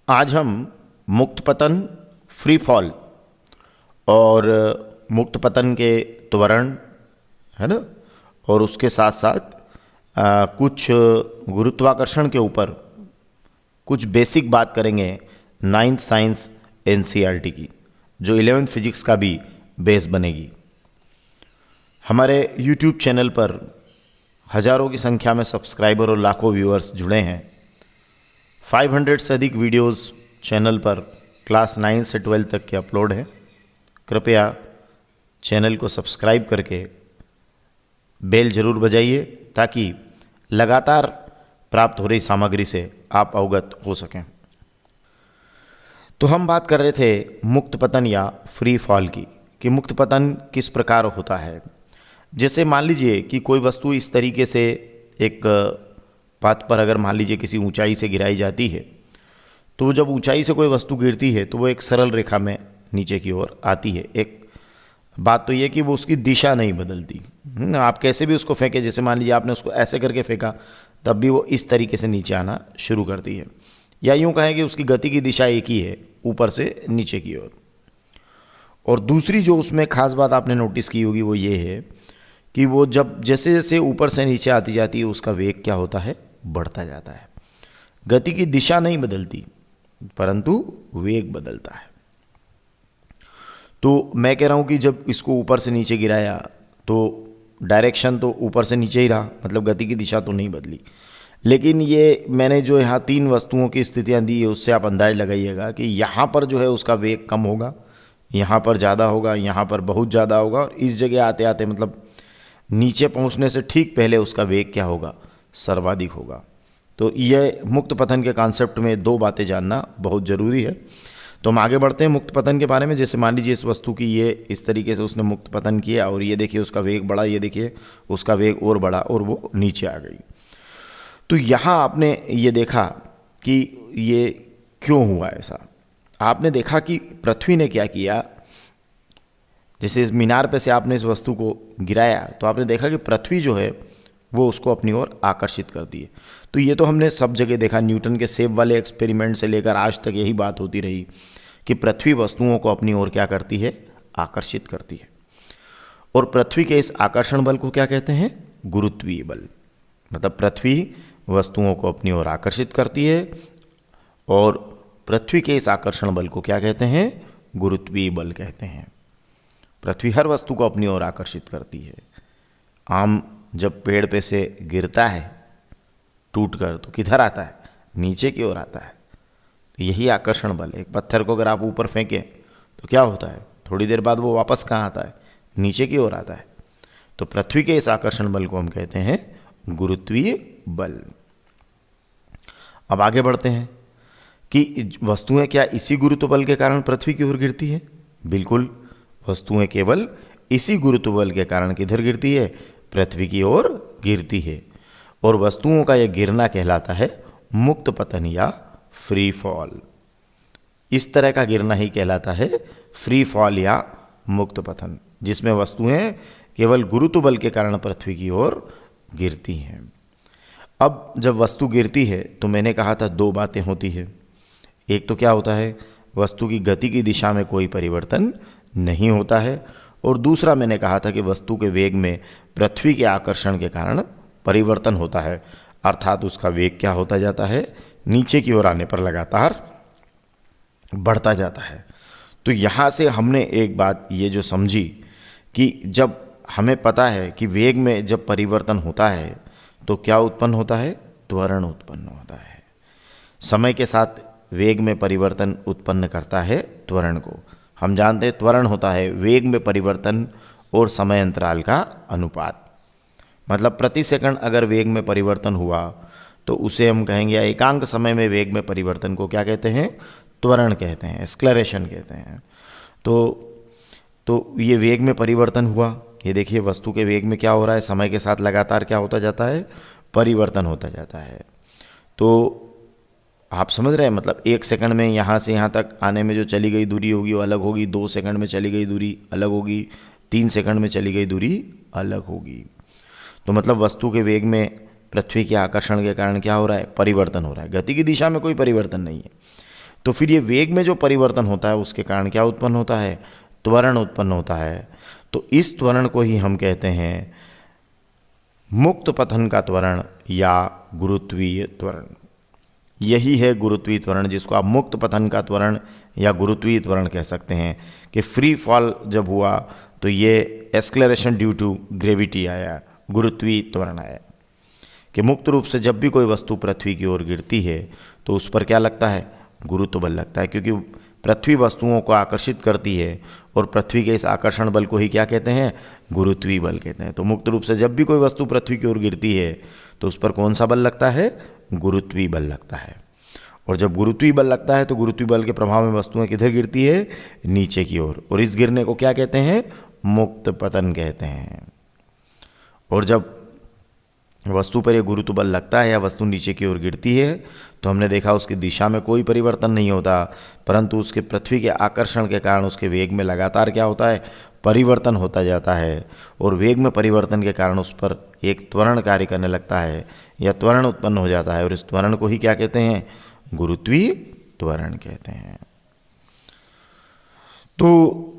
आज हम मुक्त पतन, फ्री फॉल और मुक्त पतन के त्वरण, है ना, और उसके साथ साथ कुछ गुरुत्वाकर्षण के ऊपर कुछ बेसिक बात करेंगे नाइन्थ साइंस एनसीईआरटी की, जो 11th फिजिक्स का भी बेस बनेगी। हमारे यूट्यूब चैनल पर हज़ारों की संख्या में सब्सक्राइबर और लाखों व्यूअर्स जुड़े हैं। 500 से अधिक वीडियोस चैनल पर क्लास 9 से 12 तक के अपलोड हैं। कृपया चैनल को सब्सक्राइब करके बेल ज़रूर बजाइए ताकि लगातार प्राप्त हो रही सामग्री से आप अवगत हो सकें। तो हम बात कर रहे थे मुक्त पतन या फ्री फॉल की, कि मुक्त पतन किस प्रकार होता है। जैसे मान लीजिए कि कोई वस्तु इस तरीके से एक पथ पर अगर मान लीजिए किसी ऊंचाई से गिराई जाती है, तो जब ऊंचाई से कोई वस्तु गिरती है तो वो एक सरल रेखा में नीचे की ओर आती है। एक बात तो ये कि वो उसकी दिशा नहीं बदलती। आप कैसे भी उसको फेंके, जैसे मान लीजिए आपने उसको ऐसे करके फेंका, तब भी वो इस तरीके से नीचे आना शुरू करती है। या यूँ कहें कि उसकी गति की दिशा एक ही है, ऊपर से नीचे की ओर। और दूसरी जो उसमें खास बात आपने नोटिस की होगी वो ये है कि वो जब जैसे जैसे ऊपर से नीचे आती जाती है, उसका वेग क्या होता है, बढ़ता जाता है। गति की दिशा नहीं बदलती परंतु वेग बदलता है। तो मैं कह रहा हूँ कि जब इसको ऊपर से नीचे गिराया तो डायरेक्शन तो ऊपर से नीचे ही रहा, मतलब गति की दिशा तो नहीं बदली। लेकिन ये मैंने जो यहाँ 3 वस्तुओं की स्थितियाँ दी है, उससे आप अंदाज लगाइएगा कि यहाँ पर जो है उसका वेग कम होगा, यहाँ पर ज़्यादा होगा, यहाँ पर बहुत ज़्यादा होगा, और इस जगह आते आते मतलब नीचे पहुँचने से ठीक पहले उसका वेग क्या होगा, सर्वाधिक होगा। तो यह मुक्त पतन के कॉन्सेप्ट में 2 बातें जानना बहुत ज़रूरी है। तो हम आगे बढ़ते हैं मुक्त पतन के बारे में। जैसे मान लीजिए इस वस्तु की ये इस तरीके से उसने मुक्त पतन किया और ये देखिए उसका वेग बढ़ा, ये देखिए उसका वेग और बढ़ा और वो नीचे आ गई। तो यहाँ आपने ये देखा कि ये क्यों हुआ ऐसा। आपने देखा कि पृथ्वी ने क्या किया। जैसे इस मीनार पे से आपने इस वस्तु को गिराया तो आपने देखा कि पृथ्वी जो है वो उसको अपनी ओर आकर्षित करती है। तो ये तो हमने सब जगह देखा, न्यूटन के सेब वाले एक्सपेरिमेंट से लेकर आज तक यही बात होती रही कि पृथ्वी वस्तुओं को अपनी ओर क्या करती है, आकर्षित करती है। और पृथ्वी के इस आकर्षण बल को क्या कहते हैं, गुरुत्वीय बल। मतलब पृथ्वी वस्तुओं को अपनी ओर आकर्षित करती है और पृथ्वी के इस आकर्षण बल को क्या कहते हैं, गुरुत्वीय बल कहते हैं। पृथ्वी हर वस्तु को अपनी ओर आकर्षित करती है। आम जब पेड़ पे से गिरता है टूटकर तो किधर आता है, नीचे की ओर आता है। तो यही आकर्षण बल है। एक पत्थर को अगर आप ऊपर फेंकें तो क्या होता है, थोड़ी देर बाद वो वापस कहाँ आता है, नीचे की ओर आता है। तो पृथ्वी के इस आकर्षण बल को हम कहते हैं गुरुत्वीय बल। अब आगे बढ़ते हैं कि वस्तुएं क्या इसी गुरुत्व बल के कारण पृथ्वी की ओर गिरती है। बिल्कुल, वस्तुएं केवल इसी गुरुत्व बल के कारण किधर गिरती है, पृथ्वी की ओर गिरती है। और वस्तुओं का यह गिरना कहलाता है मुक्त पतन या फ्री फॉल। इस तरह का गिरना ही कहलाता है फ्री फॉल या मुक्त पतन, जिसमें वस्तुएं केवल गुरुत्व बल के कारण पृथ्वी की ओर गिरती हैं। अब जब वस्तु गिरती है तो मैंने कहा था 2 बातें होती है। एक तो क्या होता है, वस्तु की गति की दिशा में कोई परिवर्तन नहीं होता है, और दूसरा मैंने कहा था कि वस्तु के वेग में पृथ्वी के आकर्षण के कारण परिवर्तन होता है, अर्थात उसका वेग क्या होता जाता है, नीचे की ओर आने पर लगातार बढ़ता जाता है। तो यहाँ से हमने एक बात ये जो समझी कि जब हमें पता है कि वेग में जब परिवर्तन होता है तो क्या उत्पन्न होता है, त्वरण उत्पन्न होता है। समय के साथ वेग में परिवर्तन उत्पन्न करता है त्वरण को। हम जानते हैं त्वरण होता है वेग में परिवर्तन और समय अंतराल का अनुपात। मतलब प्रति सेकंड अगर वेग में परिवर्तन हुआ तो उसे हम कहेंगे, एकांक समय में वेग में परिवर्तन को क्या कहते हैं, त्वरण कहते हैं, एक्सलरेशन कहते हैं। तो ये वेग में परिवर्तन हुआ। ये देखिए वस्तु के वेग में क्या हो रहा है, समय के साथ लगातार क्या होता जाता है, परिवर्तन होता जाता है। तो आप समझ रहे हैं, मतलब 1 सेकंड में यहाँ से यहाँ तक आने में जो चली गई दूरी होगी वो अलग होगी, 2 सेकंड में चली गई दूरी अलग होगी, 3 सेकंड में चली गई दूरी अलग होगी। तो मतलब वस्तु के वेग में पृथ्वी के आकर्षण के कारण क्या हो रहा है, परिवर्तन हो रहा है। गति की दिशा में कोई परिवर्तन नहीं है। तो फिर ये वेग में जो परिवर्तन होता है उसके कारण क्या उत्पन्न होता है, त्वरण उत्पन्न होता है। तो इस त्वरण को ही हम कहते हैं मुक्त पतन का त्वरण या गुरुत्वीय त्वरण। यही है गुरुत्वीय त्वरण, जिसको आप मुक्त पतन का त्वरण या गुरुत्वीय त्वरण कह सकते हैं। कि फ्री फॉल जब हुआ तो ये एक्सलेरेशन ड्यू टू ग्रेविटी आया, गुरुत्वीय त्वरण आया। कि मुक्त रूप से जब भी कोई वस्तु पृथ्वी की ओर गिरती है तो उस पर क्या लगता है, गुरुत्व बल लगता है, क्योंकि पृथ्वी वस्तुओं को आकर्षित करती है और पृथ्वी के इस आकर्षण बल को ही क्या कहते हैं, गुरुत्वीय बल कहते हैं। तो मुक्त रूप से जब भी कोई वस्तु पृथ्वी की ओर गिरती है तो उस पर कौन सा बल लगता है, गुरुत्वीय बल लगता है। और जब गुरुत्वीय बल लगता है तो गुरुत्वीय बल के प्रभाव में वस्तुएं किधर गिरती है, नीचे की ओर, और इस गिरने को क्या कहते हैं, मुक्त पतन कहते हैं। और जब वस्तु पर यह गुरुत्व बल लगता है या वस्तु नीचे की ओर गिरती है तो हमने देखा उसकी दिशा में कोई परिवर्तन नहीं होता, परंतु उसके पृथ्वी के आकर्षण के कारण उसके वेग में लगातार क्या होता है, परिवर्तन होता जाता है। और वेग में परिवर्तन के कारण उस पर एक त्वरण कार्य करने लगता है या त्वरण उत्पन्न हो जाता है, और इस त्वरण को ही क्या कहते हैं, गुरुत्वीय त्वरण कहते हैं। तो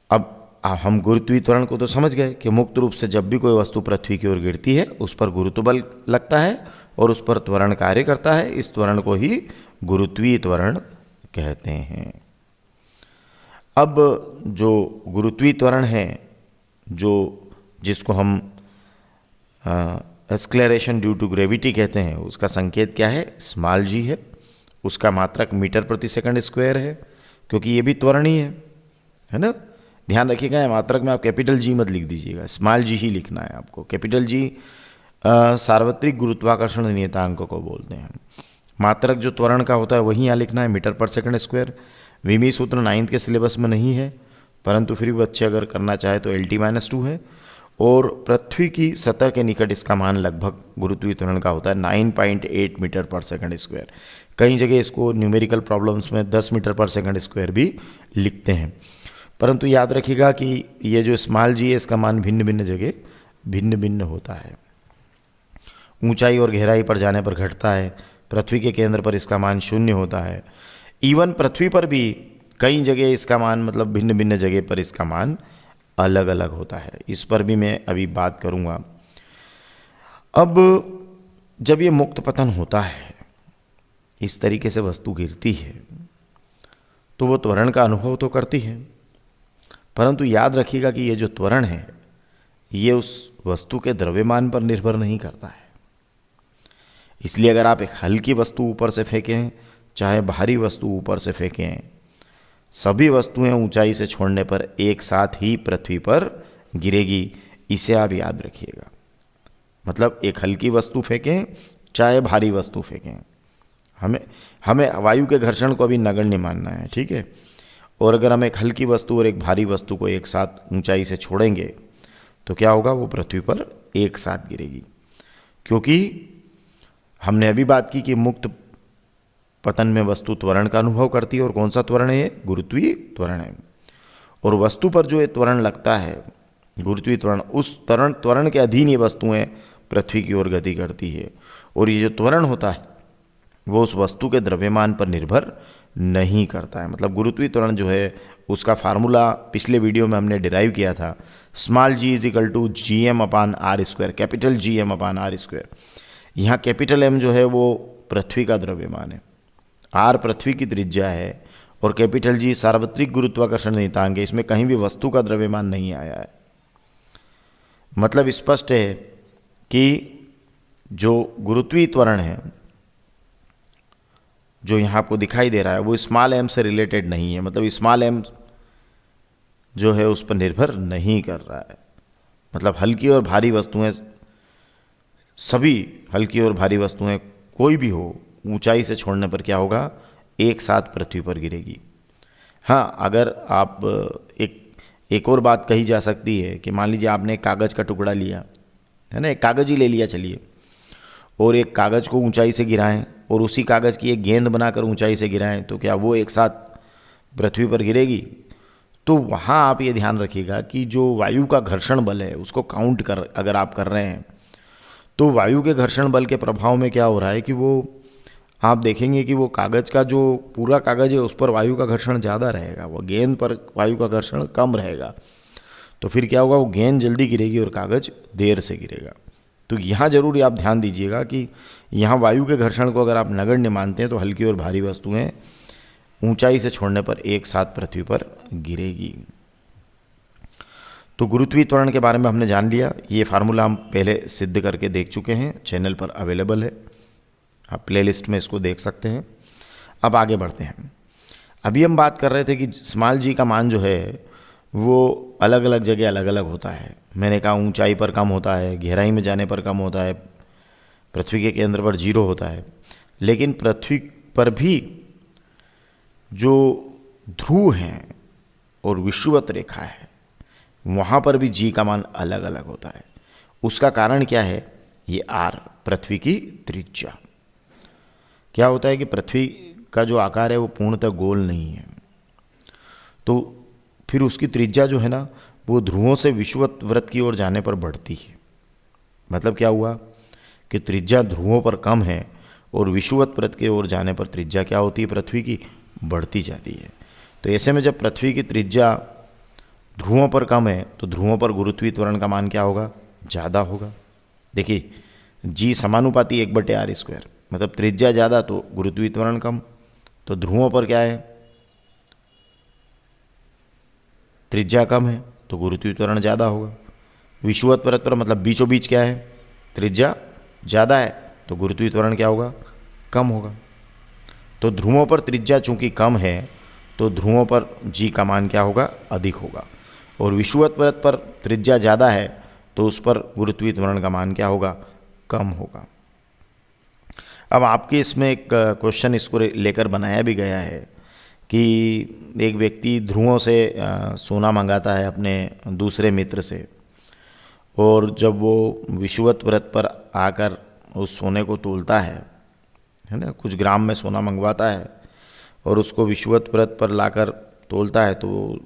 अब हम गुरुत्वीय त्वरण को तो समझ गए कि मुक्त रूप से जब भी कोई वस्तु पृथ्वी की ओर गिरती है उस पर गुरुत्व बल लगता है और उस पर त्वरण कार्य करता है। इस त्वरण को ही गुरुत्वीय त्वरण कहते हैं। अब जो गुरुत्वीय त्वरण है, जो जिसको हम एक्सलेरेशन ड्यू टू ग्रेविटी कहते हैं, उसका संकेत क्या है, स्मॉल जी है। उसका मात्रक मीटर प्रति सेकंड स्क्वायर है, क्योंकि ये भी त्वरण ही है ना। ध्यान रखिएगा, मात्रक में आप कैपिटल जी मत लिख दीजिएगा, स्मॉल जी ही लिखना है आपको। कैपिटल जी सार्वत्रिक गुरुत्वाकर्षण नियतांक को बोलते हैं। मात्रक जो त्वरण का होता है वही यहाँ लिखना है, मीटर पर सेकंड स्क्वायर। विमी सूत्र 9th के सिलेबस में नहीं है, परंतु फिर भी बच्चे अगर करना चाहे तो LT-2 है। और पृथ्वी की सतह के निकट इसका मान लगभग गुरुत्वीय त्वरण का होता है 9.8 मीटर पर सेकंड स्क्वायर। कई जगह इसको न्यूमेरिकल प्रॉब्लम्स में 10 मीटर पर सेकंड स्क्वायर भी लिखते हैं, परंतु याद रखिएगा कि ये जो स्मॉल जी है इसका मान भिन्न भिन्न जगह भिन्न भिन्न होता है। ऊंचाई और गहराई पर जाने पर घटता है, पृथ्वी के केंद्र पर इसका मान 0 होता है। इवन पृथ्वी पर भी कई जगह इसका मान, मतलब भिन्न भिन्न जगह पर इसका मान अलग अलग होता है। इस पर भी मैं अभी बात करूंगा। अब जब ये मुक्त पतन होता है, इस तरीके से वस्तु गिरती है तो वो त्वरण का अनुभव तो करती है, परंतु याद रखिएगा कि ये जो त्वरण है ये उस वस्तु के द्रव्यमान पर निर्भर नहीं करता है। इसलिए अगर आप एक हल्की वस्तु ऊपर से फेंकें, चाहे भारी वस्तु ऊपर से फेंकें, सभी वस्तुएं ऊंचाई से छोड़ने पर एक साथ ही पृथ्वी पर गिरेगी। इसे आप याद रखिएगा। मतलब एक हल्की वस्तु फेंकें चाहे भारी वस्तु फेंकें, हमें वायु के घर्षण को अभी नगण्य मानना है, ठीक है। और अगर हम एक हल्की वस्तु और एक भारी वस्तु को एक साथ ऊंचाई से छोड़ेंगे तो क्या होगा, वो पृथ्वी पर एक साथ गिरेगी। क्योंकि हमने अभी बात की कि मुक्त पतन में वस्तु त्वरण का अनुभव करती है, और कौन सा त्वरण है, गुरुत्वीय त्वरण है। और वस्तु पर जो ये त्वरण लगता है, गुरुत्वीय त्वरण, उस त्वरण के अधीन ये वस्तुएं पृथ्वी की ओर गति करती है। और ये जो त्वरण होता है वो उस वस्तु के द्रव्यमान पर निर्भर नहीं करता है। मतलब गुरुत्वीय त्वरण जो है उसका फार्मूला पिछले वीडियो में हमने डिराइव किया था, small g = gm/r², capital gm/r²। यहाँ कैपिटल M जो है वो पृथ्वी का द्रव्यमान है, R पृथ्वी की त्रिज्या है, और कैपिटल G सार्वत्रिक गुरुत्वाकर्षण नियतांक है। इसमें कहीं भी वस्तु का द्रव्यमान नहीं आया है। मतलब स्पष्ट है कि जो गुरुत्वीय त्वरण है जो यहाँ आपको दिखाई दे रहा है वो स्मॉल m से रिलेटेड नहीं है। मतलब स्मॉल m जो है उस पर निर्भर नहीं कर रहा है। मतलब हल्की और भारी वस्तुएं, सभी हल्की और भारी वस्तुएं कोई भी हो, ऊंचाई से छोड़ने पर क्या होगा, एक साथ पृथ्वी पर गिरेगी। हाँ, अगर आप एक और बात कही जा सकती है कि मान लीजिए आपने एक कागज़ का टुकड़ा लिया है ना, एक कागज़ ही ले लिया चलिए, और एक कागज़ को ऊंचाई से गिराएं और उसी कागज़ की एक गेंद बनाकर ऊंचाई से गिराएं, तो क्या वो एक साथ पृथ्वी पर गिरेगी? तो वहाँ आप ये ध्यान रखिएगा कि जो वायु का घर्षण बल है उसको काउंट अगर आप कर रहे हैं तो वायु के घर्षण बल के प्रभाव में क्या हो रहा है कि वो आप देखेंगे कि वो कागज़ का जो पूरा कागज़ है उस पर वायु का घर्षण ज़्यादा रहेगा, वो गेंद पर वायु का घर्षण कम रहेगा। तो फिर क्या होगा, वो गेंद जल्दी गिरेगी और कागज़ देर से गिरेगा। तो यहाँ जरूर आप ध्यान दीजिएगा कि यहाँ वायु के घर्षण को अगर आप नगण्य मानते हैं तो हल्की और भारी वस्तुएं ऊंचाई से छोड़ने पर एक साथ पृथ्वी पर गिरेगी। तो गुरुत्वीय त्वरण के बारे में हमने जान लिया। ये फार्मूला हम पहले सिद्ध करके देख चुके हैं, चैनल पर अवेलेबल है, आप प्लेलिस्ट में इसको देख सकते हैं। अब आगे बढ़ते हैं। अभी हम बात कर रहे थे कि स्मॉल जी का मान जो है वो अलग अलग जगह अलग अलग होता है। मैंने कहा ऊंचाई पर कम होता है, गहराई में जाने पर कम होता है, पृथ्वी के केंद्र पर 0 होता है। लेकिन पृथ्वी पर भी जो ध्रुव हैं और विषुवत रेखा है वहाँ पर भी जी का मान अलग अलग होता है। उसका कारण क्या है, ये आर, पृथ्वी की त्रिज्या। क्या होता है कि पृथ्वी का जो आकार है वो पूर्णतः गोल नहीं है, तो फिर उसकी त्रिज्या जो है ना वो ध्रुवों से विषुवत वृत्त की ओर जाने पर बढ़ती है। मतलब क्या हुआ कि त्रिज्या ध्रुवों पर कम है और विषुवत वृत्त की ओर जाने पर त्रिज्या क्या होती है, पृथ्वी की बढ़ती जाती है। तो ऐसे में जब पृथ्वी की त्रिज्या ध्रुवों पर कम है तो ध्रुवों पर गुरुत्वीय त्वरण का मान क्या होगा, ज़्यादा होगा। देखिए जी समानुपाती 1/r², मतलब त्रिज्या ज़्यादा तो गुरुत्वीय त्वरण कम। तो ध्रुवों पर क्या है, त्रिज्या कम है तो गुरुत्वीय त्वरण ज़्यादा होगा। विषुवत वृत्त पर मतलब बीचों बीच क्या है, त्रिज्या ज़्यादा है तो गुरुत्वीय त्वरण क्या होगा, कम होगा। तो ध्रुवों पर त्रिज्या चूंकि कम है तो ध्रुवों पर जी का मान क्या होगा, अधिक होगा। और विषुवत वृत्त पर त्रिज्या ज़्यादा है तो उस पर गुरुत्वीय त्वरण का मान क्या होगा, कम होगा। अब आपके इसमें एक क्वेश्चन इसको लेकर बनाया भी गया है कि एक व्यक्ति ध्रुवों से सोना मंगाता है अपने दूसरे मित्र से, और जब वो विषुवत वृत्त पर आकर उस सोने को तोलता है ना, कुछ ग्राम में सोना मंगवाता है और उसको विषुवत वृत्त पर लाकर तोलता है, तो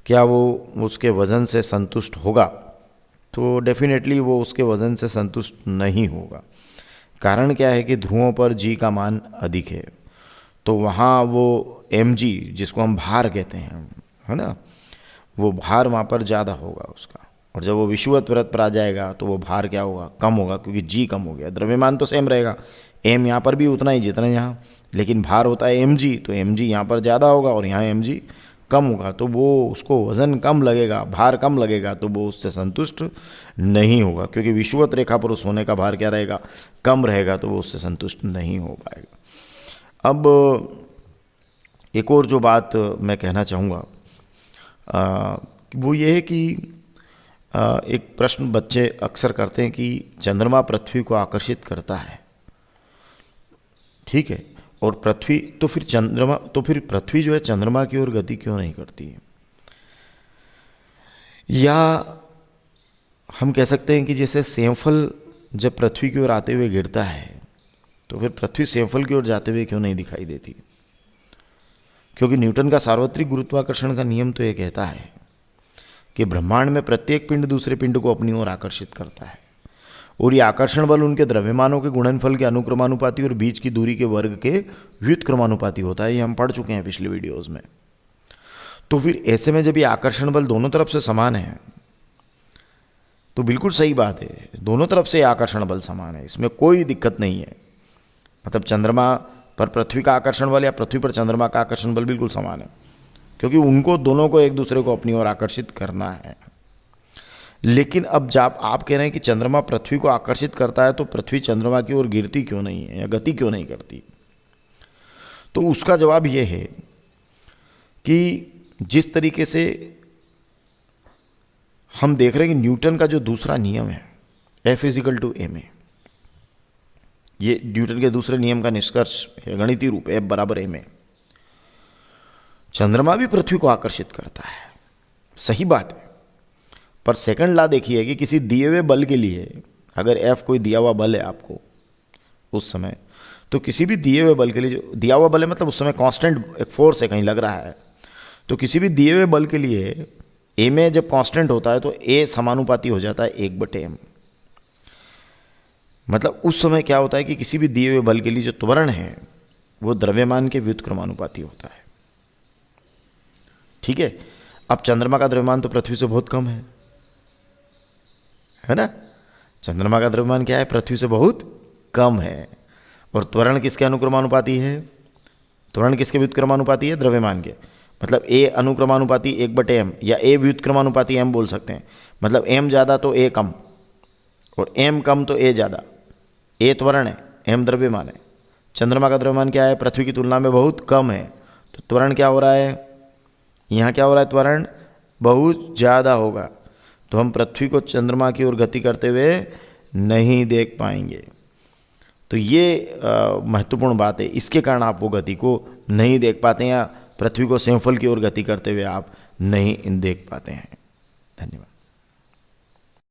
क्या वो उसके वज़न से संतुष्ट होगा? तो डेफिनेटली वो उसके वज़न से संतुष्ट नहीं होगा। कारण क्या है कि ध्रुवों पर जी का मान अधिक है, तो वहाँ वो mg जिसको हम भार कहते हैं, है ना, वो भार वहाँ पर ज़्यादा होगा उसका। और जब वो विषुवत वृत्त पर आ जाएगा तो वो भार क्या होगा, कम होगा, क्योंकि जी कम हो गया। द्रव्यमान तो सेम रहेगा, m यहाँ पर भी उतना ही जितना यहाँ, लेकिन भार होता है mg, तो mg यहाँ पर ज़्यादा होगा और यहाँ mg कम होगा। तो वो उसको वज़न कम लगेगा, भार कम लगेगा, तो वो उससे संतुष्ट नहीं होगा, क्योंकि विषुवत रेखा पर उस सोने का भार क्या रहेगा, कम रहेगा, तो वो उससे संतुष्ट नहीं हो पाएगा। अब एक और जो बात मैं कहना चाहूँगा वो ये है कि एक प्रश्न बच्चे अक्सर करते हैं कि चंद्रमा पृथ्वी को आकर्षित करता है, ठीक है, और पृथ्वी तो फिर पृथ्वी जो है चंद्रमा की ओर गति क्यों नहीं करती है? या हम कह सकते हैं कि जैसे सेमफल जब पृथ्वी की ओर आते हुए गिरता है तो फिर पृथ्वी सेमफल की ओर जाते हुए क्यों नहीं दिखाई देती? क्योंकि न्यूटन का सार्वत्रिक गुरुत्वाकर्षण का नियम तो ये कहता है कि ब्रह्मांड में प्रत्येक पिंड दूसरे पिंड को अपनी ओर आकर्षित करता है, और ये आकर्षण बल उनके द्रव्यमानों के गुणनफल के अनुक्रमानुपाती और बीच की दूरी के वर्ग के व्युत्क्रमानुपाती होता है। ये हम पढ़ चुके हैं पिछले वीडियोस में। तो फिर ऐसे में जब ये आकर्षण बल दोनों तरफ से समान है तो बिल्कुल सही बात है, दोनों तरफ से आकर्षण बल समान है, इसमें कोई दिक्कत नहीं है। मतलब चंद्रमा पर पृथ्वी का आकर्षण बल या पृथ्वी पर चंद्रमा का आकर्षण बल बिल्कुल समान है, क्योंकि उनको दोनों को एक दूसरे को अपनी ओर आकर्षित करना है। लेकिन अब जब आप कह रहे हैं कि चंद्रमा पृथ्वी को आकर्षित करता है तो पृथ्वी चंद्रमा की ओर गिरती क्यों नहीं है या गति क्यों नहीं करती? तो उसका जवाब यह है कि जिस तरीके से हम देख रहे हैं कि न्यूटन का जो दूसरा नियम है F = ma, ये न्यूटन के दूसरे नियम का निष्कर्ष है, गणितीय रूप F = ma। चंद्रमा भी पृथ्वी को आकर्षित करता है, सही बात है, पर सेकंड लॉ देखिए कि किसी दिए हुए बल के लिए, अगर F कोई दिया हुआ बल है आपको उस समय, तो किसी भी दिए हुए बल के लिए, जो दिया हुआ बल है मतलब उस समय कांस्टेंट एक फोर्स है कहीं लग रहा है, तो किसी भी दिए हुए बल के लिए ए में जब कांस्टेंट होता है तो ए समानुपाती हो जाता है 1/m। मतलब उस समय क्या होता है कि किसी भी दिए हुए बल के लिए जो त्वरण है वो द्रव्यमान के व्युत्क्रमानुपाती होता है। ठीक है। अब चंद्रमा का द्रव्यमान तो पृथ्वी से बहुत कम है ना। चंद्रमा का द्रव्यमान क्या है, पृथ्वी से बहुत कम है। और त्वरण किसके अनुक्रमानुपाती है, त्वरण किसके व्युत्क्रमानुपाती है, द्रव्यमान के। मतलब ए अनुक्रमानुपाती 1/m या ए व्युत्क्रमानुपाती m बोल सकते हैं। मतलब m ज़्यादा तो a कम और m कम तो a ज़्यादा। a त्वरण है, m द्रव्यमान है। चंद्रमा का द्रव्यमान क्या है, पृथ्वी की तुलना में बहुत कम है, तो त्वरण क्या हो रहा है, यहाँ क्या हो रहा है, त्वरण बहुत ज़्यादा होगा। तो हम पृथ्वी को चंद्रमा की ओर गति करते हुए नहीं देख पाएंगे। तो ये महत्वपूर्ण बात है, इसके कारण आप वो गति को नहीं देख पाते हैं या पृथ्वी को सेंफल की ओर गति करते हुए आप नहीं देख पाते हैं। धन्यवाद।